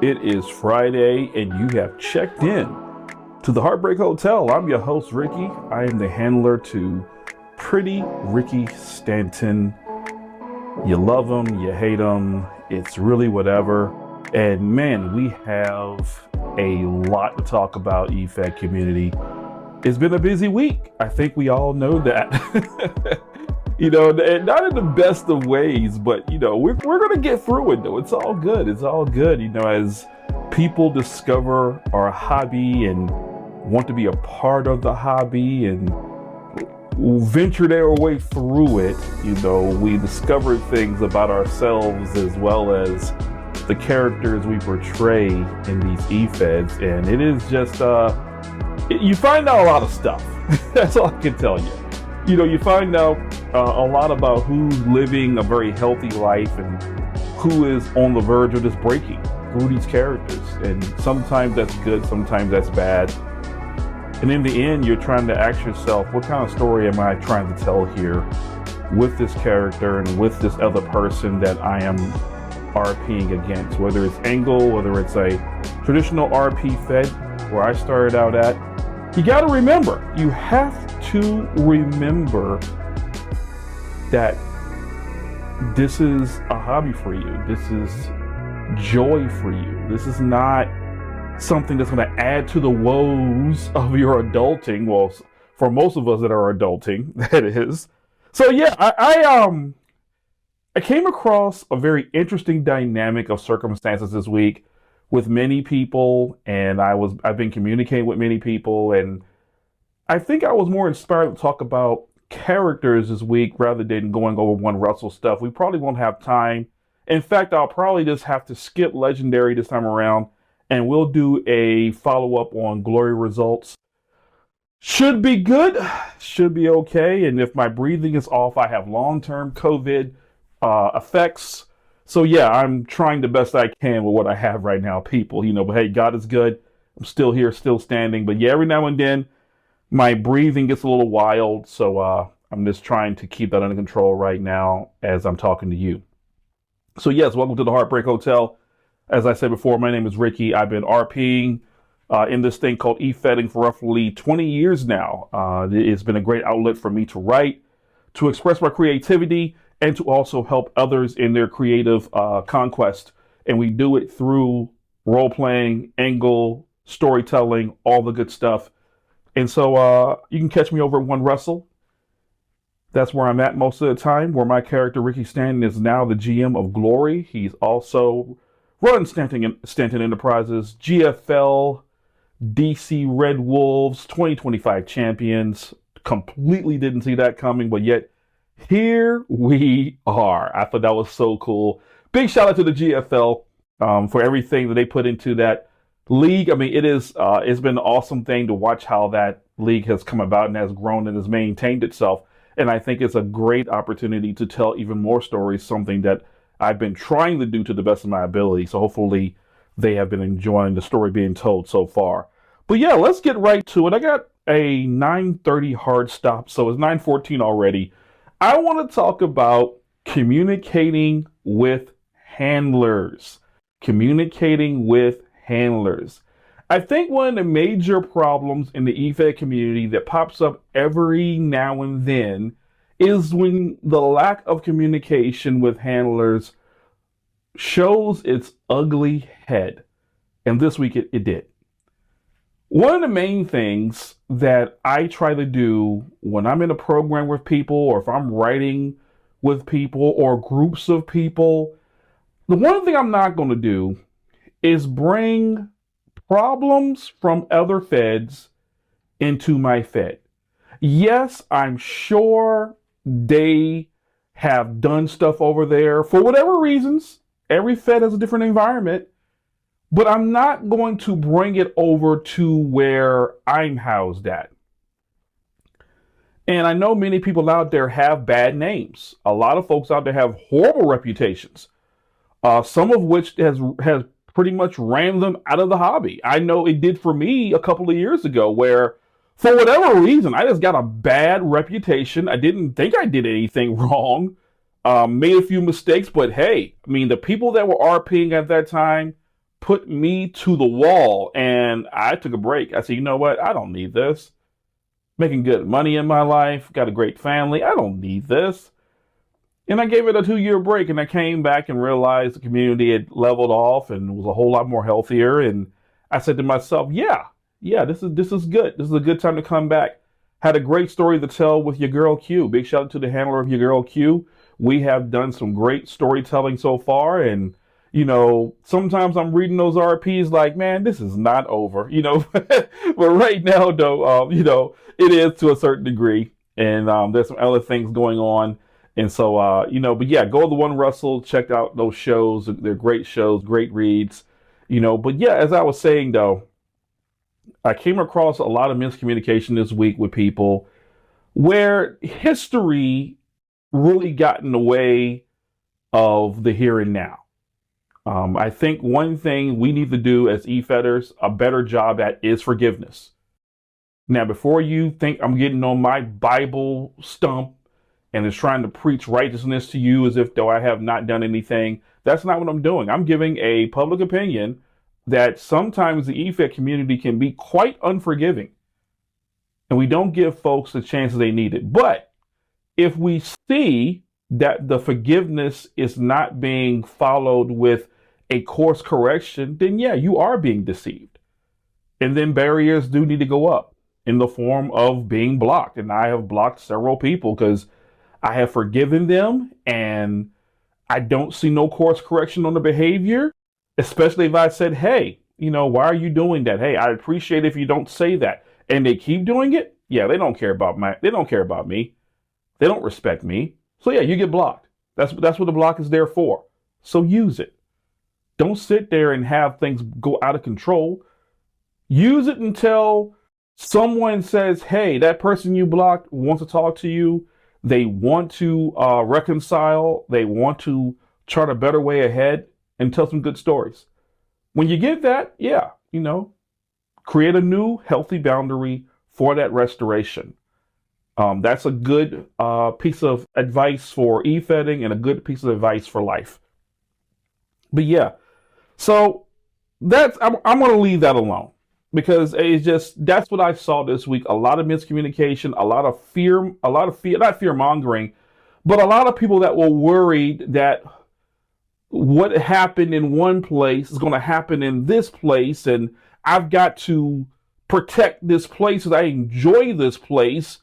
It is Friday, and you have checked in to the Heartbreak Hotel. I'm your host, Ricky. I am the handler to Pretty Ricky Stanton. You love him, you hate him, it's really whatever. And man, we have a lot to talk about, Efed community. It's been a busy week. I think we all know that. And not in the best of ways, but we're gonna get through it though. It's all good. It's all good. As people discover our hobby and want to be a part of the hobby and venture their way through it, we discover things about ourselves as well as the characters we portray in these Efeds, and it is just you find out a lot of stuff. That's all I can tell you. You find out a lot about who's living a very healthy life and who is on the verge of just breaking through these characters. And sometimes that's good, sometimes that's bad. And in the end, you're trying to ask yourself, what kind of story am I trying to tell here with this character and with this other person that I am RPing against? Whether it's Angle, whether it's a traditional RP Fed, where I started out at, you got to remember, you have to remember that this is a hobby for you. This is joy for you. This is not something that's going to add to the woes of your adulting. Well, for most of us that are adulting, that is. So yeah, I came across a very interesting dynamic of circumstances this week with many people, and I've been communicating with many people, and I think I was more inspired to talk about characters this week rather than going over one Russell stuff. We probably won't have time. In fact, I'll probably just have to skip Legendary this time around, and we'll do a follow-up on Glory results. Should be good, should be okay. And if my breathing is off, I have long-term COVID effects. So yeah, I'm trying the best I can with what I have right now, people. But hey, God is good. I'm still here, still standing. But yeah, every now and then, my breathing gets a little wild. So I'm just trying to keep that under control right now as I'm talking to you. So yes, welcome to the Heartbreak Hotel. As I said before, my name is Ricky. I've been RPing in this thing called Efedding for roughly 20 years now. It's been a great outlet for me to write, to express my creativity, and to also help others in their creative conquest. And we do it through role-playing, angle, storytelling, all the good stuff. And so you can catch me over at One Russell. That's where I'm at most of the time, where my character, Ricky Stanton, is now the GM of Glory. He's also run Stanton Enterprises, GFL, DC Red Wolves, 2025 champions. Completely didn't see that coming, but yet here we are. I thought that was so cool. Big shout out to the GFL for everything that they put into that league. I mean, it's been an awesome thing to watch how that league has come about and has grown and has maintained itself. And I think it's a great opportunity to tell even more stories, something that I've been trying to do to the best of my ability. So hopefully they have been enjoying the story being told so far. But yeah, let's get right to it. I got a 9:30 hard stop, so it's 9:14 already. I want to talk about communicating with handlers. Communicating with handlers. I think one of the major problems in the Efed community that pops up every now and then is when the lack of communication with handlers shows its ugly head. And this week it did. One of the main things that I try to do when I'm in a program with people, or if I'm writing with people or groups of people, the one thing I'm not going to do is bring problems from other feds into my fed. Yes, I'm sure they have done stuff over there for whatever reasons. Every fed has a different environment, but I'm not going to bring it over to where I'm housed at. And I know many people out there have bad names. A lot of folks out there have horrible reputations, some of which has pretty much ran them out of the hobby. I know it did for me a couple of years ago, where for whatever reason, I just got a bad reputation. I didn't think I did anything wrong. Made a few mistakes, but hey, I mean, the people that were RPing at that time put me to the wall. And I took a break. I said, you know what? I don't need this. Making good money in my life, got a great family. I don't need this. And I gave it a 2 year break, and I came back and realized the community had leveled off and was a whole lot more healthier. And I said to myself, yeah, this is good. This is a good time to come back. Had a great story to tell with your girl Q. Big shout out to the handler of your girl Q. We have done some great storytelling so far, and sometimes I'm reading those RPs like, man, this is not over. But right now, though, it is to a certain degree, and there's some other things going on. And so, but yeah, go to the One Russell, check out those shows. They're great shows, great reads, But yeah, as I was saying though, I came across a lot of miscommunication this week with people where history really got in the way of the here and now. I think one thing we need to do as e-fetters a better job at is forgiveness. Now, before you think I'm getting on my Bible stump and is trying to preach righteousness to you as if though I have not done anything. That's not what I'm doing. I'm giving a public opinion that sometimes the EFED community can be quite unforgiving, and we don't give folks the chances they need it. But if we see that the forgiveness is not being followed with a course correction, then yeah, you are being deceived. And then barriers do need to go up in the form of being blocked. And I have blocked several people because I have forgiven them and I don't see no course correction on the behavior, especially if I said, hey, why are you doing that? Hey, I appreciate if you don't say that. And they keep doing it. Yeah, they don't care about they don't care about me. They don't respect me. So yeah, you get blocked. That's what the block is there for. So use it. Don't sit there and have things go out of control. Use it until someone says, hey, that person you blocked wants to talk to you. They want to reconcile. They want to chart a better way ahead and tell some good stories. When you get that, yeah, create a new healthy boundary for that restoration. That's a good piece of advice for e-fedding and a good piece of advice for life. But yeah, so I'm going to leave that alone because that's what I saw this week. A lot of miscommunication, a lot of fear, not fear mongering, but a lot of people that were worried that what happened in one place is going to happen in this place, and I've got to protect this place because I enjoy this place.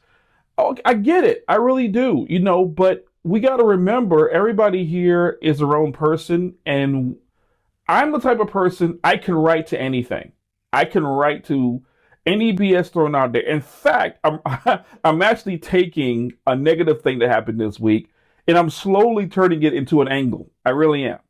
Oh, I get it. I really do, but we got to remember everybody here is their own person, and I'm the type of person I can write to anything. I can write to any BS thrown out there. In fact, I'm actually taking a negative thing that happened this week, and I'm slowly turning it into an angle. I really am.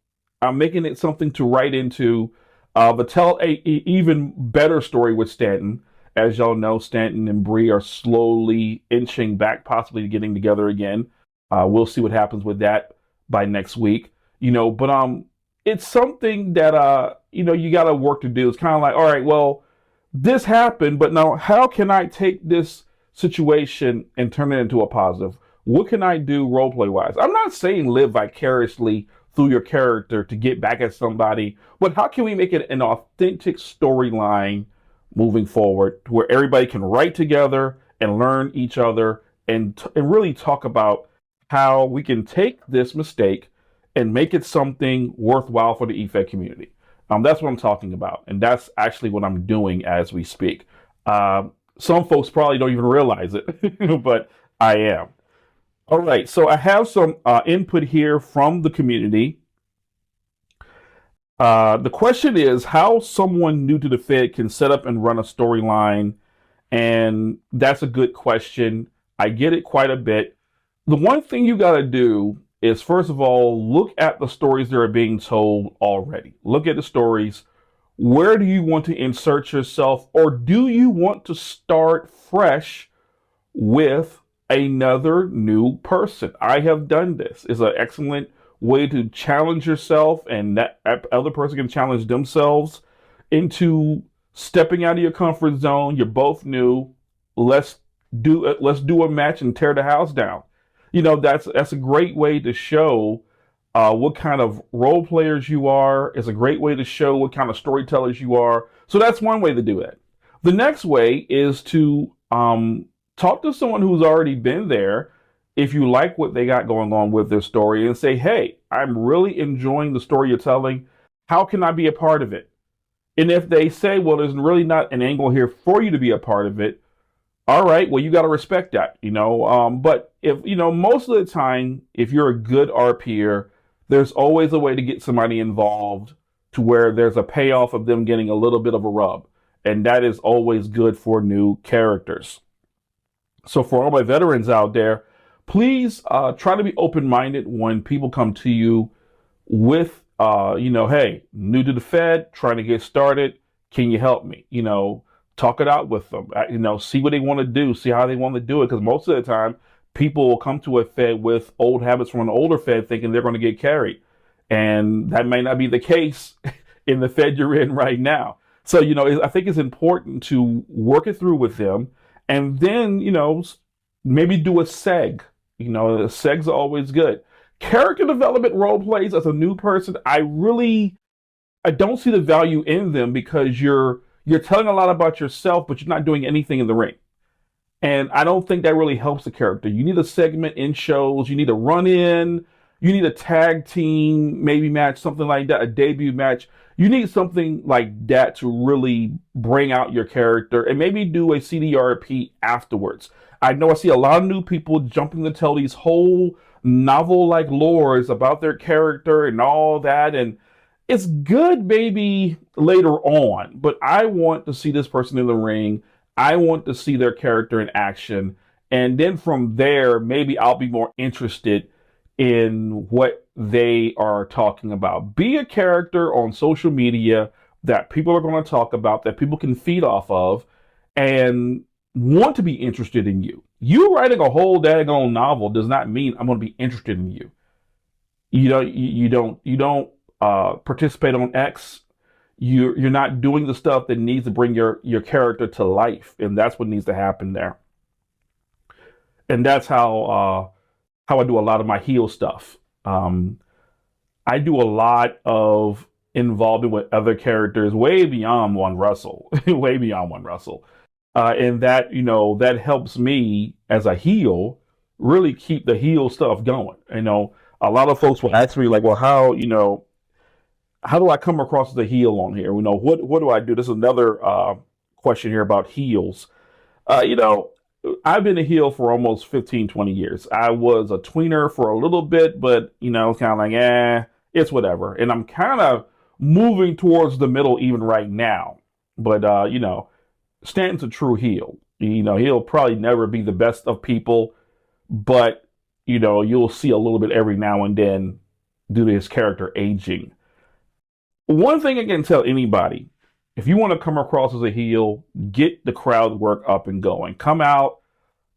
I'm making it something to write into, but tell a even better story with Stanton. As y'all know, Stanton and Bree are slowly inching back, possibly getting together again. We'll see what happens with that by next week. But it's something that you got to work to do. It's kind of like, all right, well, this happened, but now how can I take this situation and turn it into a positive? What can I do roleplay wise? I'm not saying live vicariously through your character to get back at somebody, but how can we make it an authentic storyline moving forward where everybody can write together and learn each other and really talk about how we can take this mistake and make it something worthwhile for the EFED community. That's what I'm talking about. And that's actually what I'm doing as we speak. Some folks probably don't even realize it, but I am. All right. So I have some input here from the community. The question is how someone new to the Fed can set up and run a storyline. And that's a good question. I get it quite a bit. The one thing you got to do is, first of all, look at the stories that are being told already. Look at the stories. Where do you want to insert yourself, or do you want to start fresh with another new person? I have done this. It's an excellent way to challenge yourself, and that other person can challenge themselves into stepping out of your comfort zone. You're both new. Let's do a match and tear the house down. That's a great way to show what kind of role players you are. It's a great way to show what kind of storytellers you are. So that's one way to do it. The next way is to talk to someone who's already been there if you like what they got going on with their story and say, hey, I'm really enjoying the story you're telling. How can I be a part of it? And if they say, well, there's really not an angle here for you to be a part of it, all right, well, you got to respect that, you know. But if, you know, most of the time, if you're a good RPer, there's always a way to get somebody involved to where there's a payoff of them getting a little bit of a rub. And that is always good for new characters. So for all my veterans out there, please try to be open minded when people come to you with, hey, new to the Fed, trying to get started. Can you help me? You know, talk it out with them. See what they want to do, see how they want to do it. Because most of the time, people will come to a Fed with old habits from an older Fed thinking they're going to get carried. And that may not be the case in the Fed you're in right now. So, I think it's important to work it through with them and then, maybe do a seg. Segs are always good. Character development role plays as a new person, I don't see the value in them because you're telling a lot about yourself, but you're not doing anything in the ring. And I don't think that really helps the character. You need a segment in shows, you need a run in, you need a tag team, maybe match, something like that, a debut match. You need something like that to really bring out your character and maybe do a CDRP afterwards. I know I see a lot of new people jumping to tell these whole novel like lores about their character and all that. And it's good maybe later on, but I want to see this person in the ring. I want to see their character in action. And then from there, maybe I'll be more interested in what they are talking about. Be a character on social media that people are going to talk about, that people can feed off of, and want to be interested in you. You writing a whole daggone novel does not mean I'm going to be interested in you. You don't participate on X. You're not doing the stuff that needs to bring your character to life, and that's what needs to happen there. And that's how I do a lot of my heel stuff. I do a lot of involvement with other characters way beyond one Russell, way beyond one Russell. And that helps me as a heel really keep the heel stuff going. A lot of folks will ask me like, well, how do I come across as a heel on here? What do I do? This is another question here about heels. I've been a heel for almost 15, 20 years. I was a tweener for a little bit, but, it's kind of like, it's whatever. And I'm kind of moving towards the middle even right now. But, Stanton's a true heel. He'll probably never be the best of people, but, you'll see a little bit every now and then due to his character aging. One thing I can tell anybody, if you want to come across as a heel, get the crowd work up and going. Come out,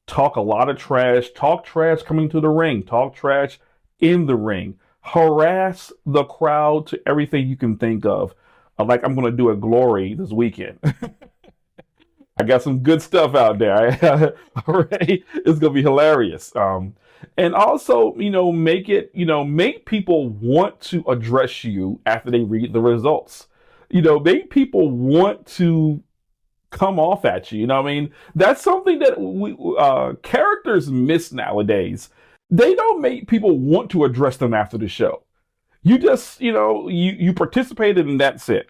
talk a lot of trash, talk trash coming to the ring, talk trash in the ring, harass the crowd to everything you can think of. Like I'm going to do at Glory this weekend. I got some good stuff out there. Already, it's going to be hilarious. And also, make people want to address you after they read the results. Make people want to come off at you. That's something that characters miss nowadays. They don't make people want to address them after the show. You just, you participated and that's it.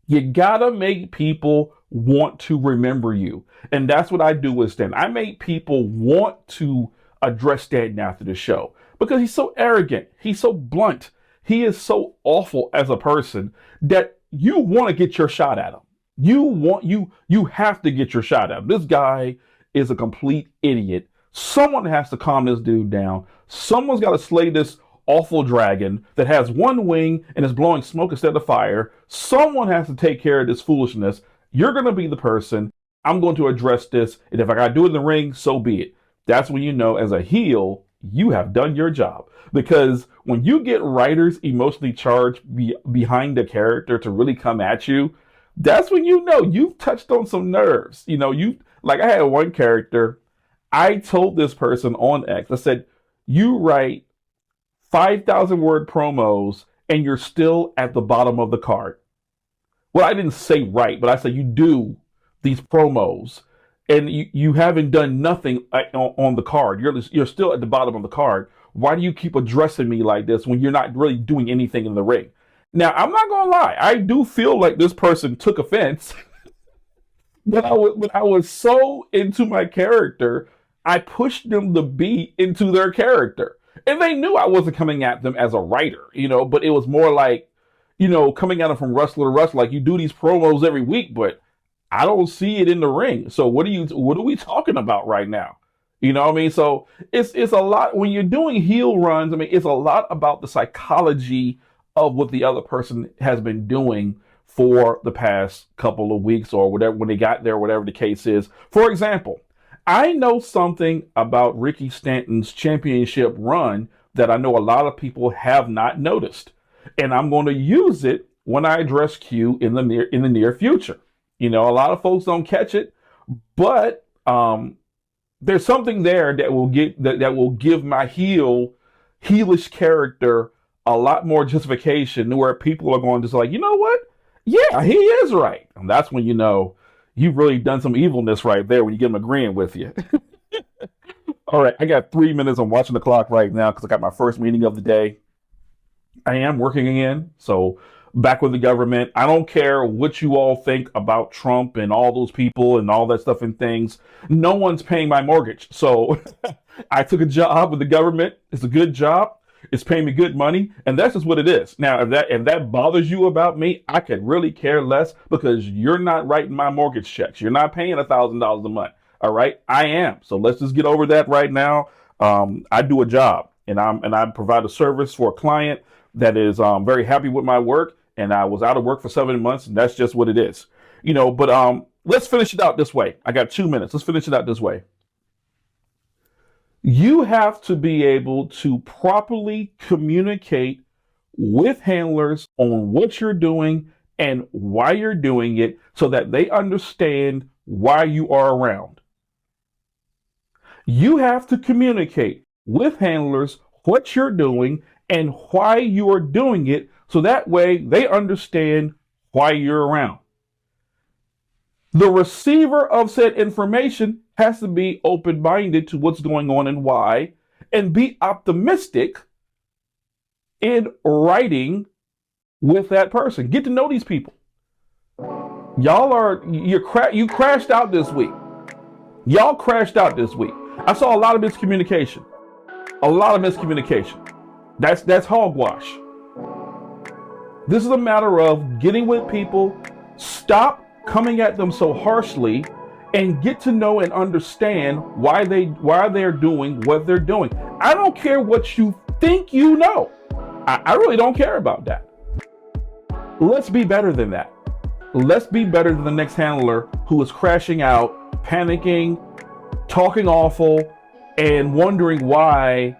You gotta make people want to remember you. And that's what I do with Stan. I make people want to address Stanton after the show because he's so arrogant. He's so blunt. He is so awful as a person that you want to get your shot at him. You have to get your shot at him. This guy is a complete idiot. Someone has to calm this dude down. Someone's got to slay this awful dragon that has one wing and is blowing smoke instead of fire. Someone has to take care of this foolishness. You're going to be the person. I'm going to address this. And if I got to do it in the ring, so be it. That's when you know as a heel, you have done your job. Because when you get writers emotionally charged behind the character to really come at you, that's when you know you've touched on some nerves. Like I had one character, I told this person on X, I said, you write 5,000 word promos, and you're still at the bottom of the card. Well, I didn't say right, but I said you do these promos and you haven't done nothing on the card. You're still at the bottom of the card. Why do you keep addressing me like this when you're not really doing anything in the ring? Now, I'm not going to lie. I do feel like this person took offense. When I was so into my character, I pushed them to be into their character. And they knew I wasn't coming at them as a writer, but it was more like, coming at them from wrestler to wrestler. Like, you do these promos every week, but I don't see it in the ring. So what are we talking about right now? You know what I mean? So it's a lot when you're doing heel runs. I mean, it's a lot about the psychology of what the other person has been doing for the past couple of weeks or whatever, when they got there, whatever the case is. For example, I know something about Ricky Stanton's championship run that I know a lot of people have not noticed. And I'm going to use it when I address Q in the near future. A lot of folks don't catch it, but there's something there that will give my heelish character a lot more justification, where people are going to say, like, you know what? Yeah, he is right. And that's when you've really done some evilness right there, when you get them agreeing with you. All right, I got 3 minutes. I'm watching the clock right now because I got my first meeting of the day. I am working again, so back with the government. I don't care what you all think about Trump and all those people and all that stuff and things. No one's paying my mortgage. So I took a job with the government. It's a good job. It's paying me good money, and that's just what it is. Now, if that bothers you about me, I could really care less, because you're not writing my mortgage checks. You're not paying $1,000 a month. All right, I am. So let's just get over that right now. I do a job, and I provide a service for a client that is very happy with my work. And I was out of work for 7 months, and that's just what it is. But let's finish it out this way. I got 2 minutes. Let's finish it out this way. You have to be able to properly communicate with handlers on what you're doing and why you're doing it, so that they understand why you are around. You have to communicate with handlers what you're doing and why you are doing it, so that way they understand why you're around. The receiver of said information has to be open-minded to what's going on and why, and be optimistic in writing with that person. Get to know these people. You crashed out this week. Y'all crashed out this week. I saw a lot of miscommunication. That's hogwash. This is a matter of getting with people, stop coming at them so harshly, and get to know and understand why they're doing what they're doing. I don't care what you think you know. I really don't care about that. Let's be better than that. Let's be better than the next handler who is crashing out, panicking, talking awful, and wondering why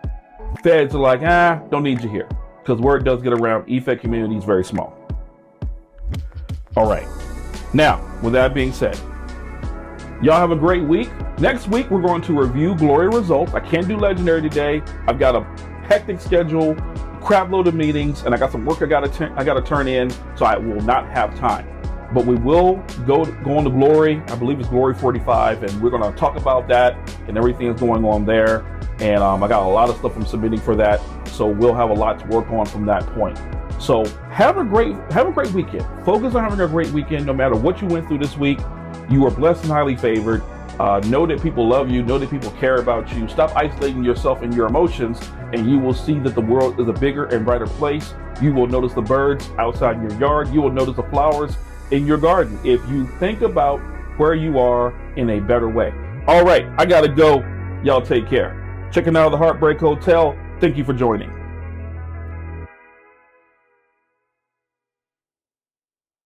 feds are like, don't need you here. Because word does get around, Efed community is very small. All right. Now, with that being said, y'all have a great week. Next week, we're going to review Glory results. I can't do Legendary today. I've got a hectic schedule, crap load of meetings, and I got some work I got to turn in, so I will not have time. But we will go on to Glory. I believe it's Glory 45, and we're going to talk about that and everything that's going on there. And I got a lot of stuff I'm submitting for that, so we'll have a lot to work on from that point. So have a great weekend. Focus on having a great weekend, no matter what you went through this week. You are blessed and highly favored. Know that people love you. Know that people care about you. Stop isolating yourself and your emotions, and you will see that the world is a bigger and brighter place. You will notice the birds outside your yard. You will notice the flowers in your garden if you think about where you are in a better way. All right, I gotta go. Y'all take care. Checking out the Heartbreak Hotel. Thank you for joining.